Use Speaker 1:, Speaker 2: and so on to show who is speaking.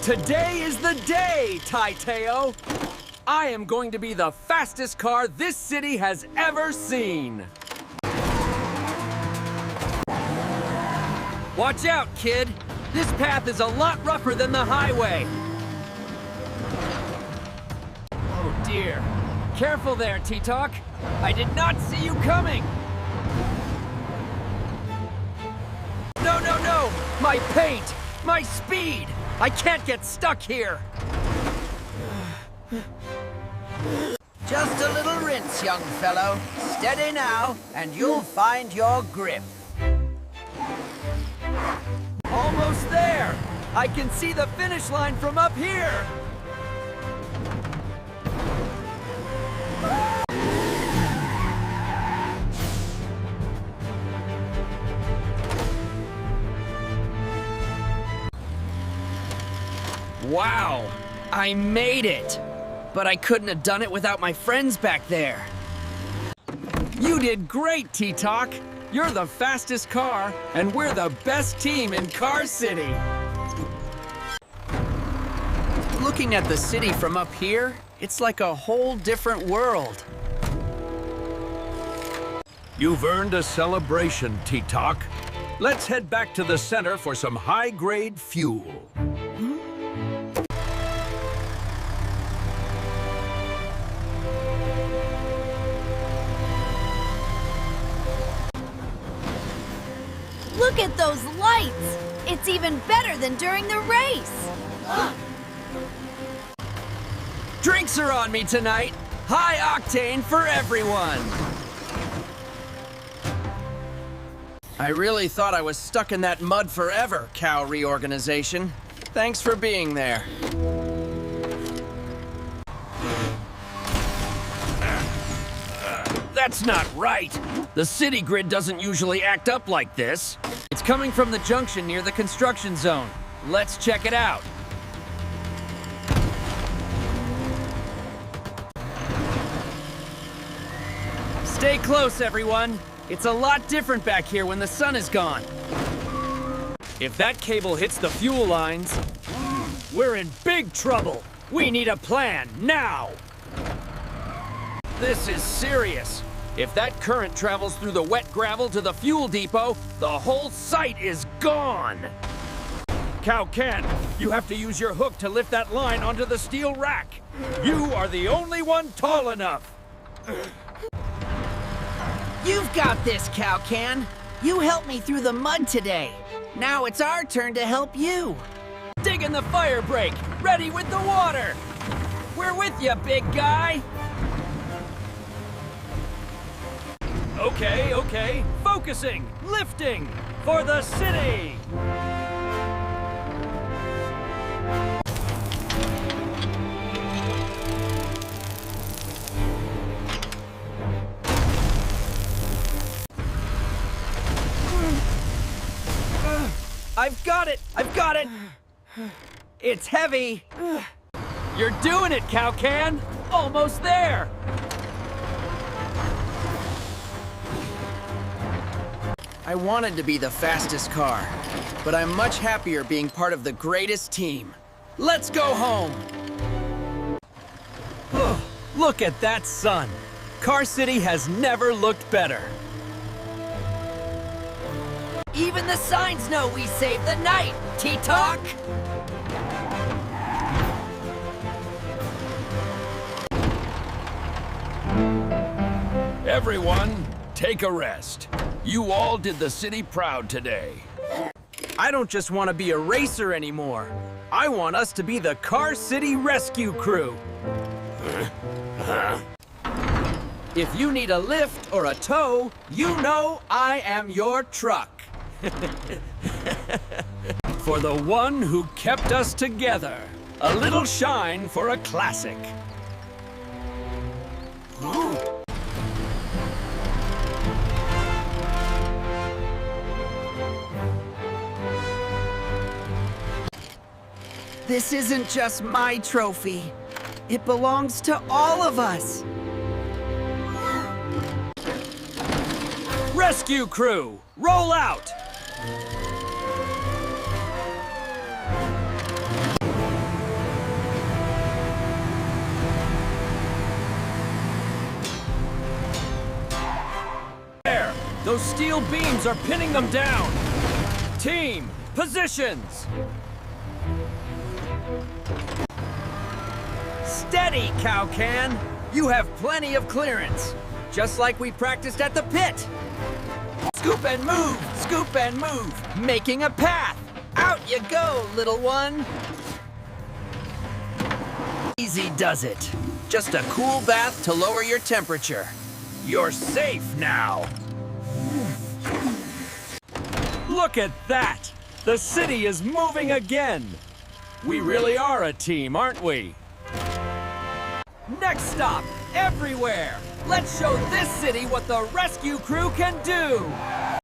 Speaker 1: Today is the day, Taiteo! I am going to be the fastest car this city has ever seen! Watch out, kid! This path is a lot rougher than the highway! Oh dear. Careful there, T-Talk. I did not see you coming! No, no, no! My paint! My speed! I can't get stuck here!
Speaker 2: Just a little rinse, young fellow. Steady now, and you'll find your grip.
Speaker 1: Almost there! I can see the finish line from up here! Wow! I made it! But I couldn't have done it without my friends back there. You did great, T-Talk! You're the fastest car, and we're the best team in Car City! Looking at the city from up here, it's like a whole different world.
Speaker 3: You've earned a celebration, T-Talk. Let's head back to the center for some high-grade fuel.
Speaker 4: Look at those lights! It's even better than during the race!
Speaker 1: Drinks are on me tonight! High octane for everyone! I really thought I was stuck in that mud forever, Cow Reorganization. Thanks for being there. That's not right! The city grid doesn't usually act up like this. It's coming from the junction near the construction zone. Let's check it out. Stay close, everyone. It's a lot different back here when the sun is gone. If that cable hits the fuel lines, we're in big trouble. We need a plan now. This is serious. If that current travels through the wet gravel to the fuel depot, the whole site is gone. Cow Can, you have to use your hook to lift that line onto the steel rack. You are the only one tall enough.
Speaker 2: You've got this, Cow Can. You helped me through the mud today. Now it's our turn to help you.
Speaker 1: Digging the fire break, ready with the water. We're with you, big guy. Okay. Focusing, lifting, for the city! I've got it! It's heavy! You're doing it, Cow Can! Almost there! I wanted to be the fastest car, but I'm much happier being part of the greatest team. Let's go home! Look at that sun! Car City has never looked better.
Speaker 2: Even the signs know we saved the night, T-Talk!
Speaker 3: Everyone, take a rest. You all did the city proud today.
Speaker 1: I don't just want to be a racer anymore. I want us to be the Car City Rescue Crew. If you need a lift or a tow, you know I am your truck. For the one who kept us together. A little shine for a classic. This isn't just my trophy. It belongs to all of us. Rescue crew, roll out! Those steel beams are pinning them down! Team, positions!
Speaker 2: Steady, Cow-Can! You have plenty of clearance, just like we practiced at the pit. Scoop and move, making a path. Out you go, little one. Easy does it. Just a cool bath to lower your temperature.
Speaker 3: You're safe now. Look at that! The city is moving again! We really are a team, aren't we?
Speaker 1: Next stop, everywhere! Let's show this city what the rescue crew can do!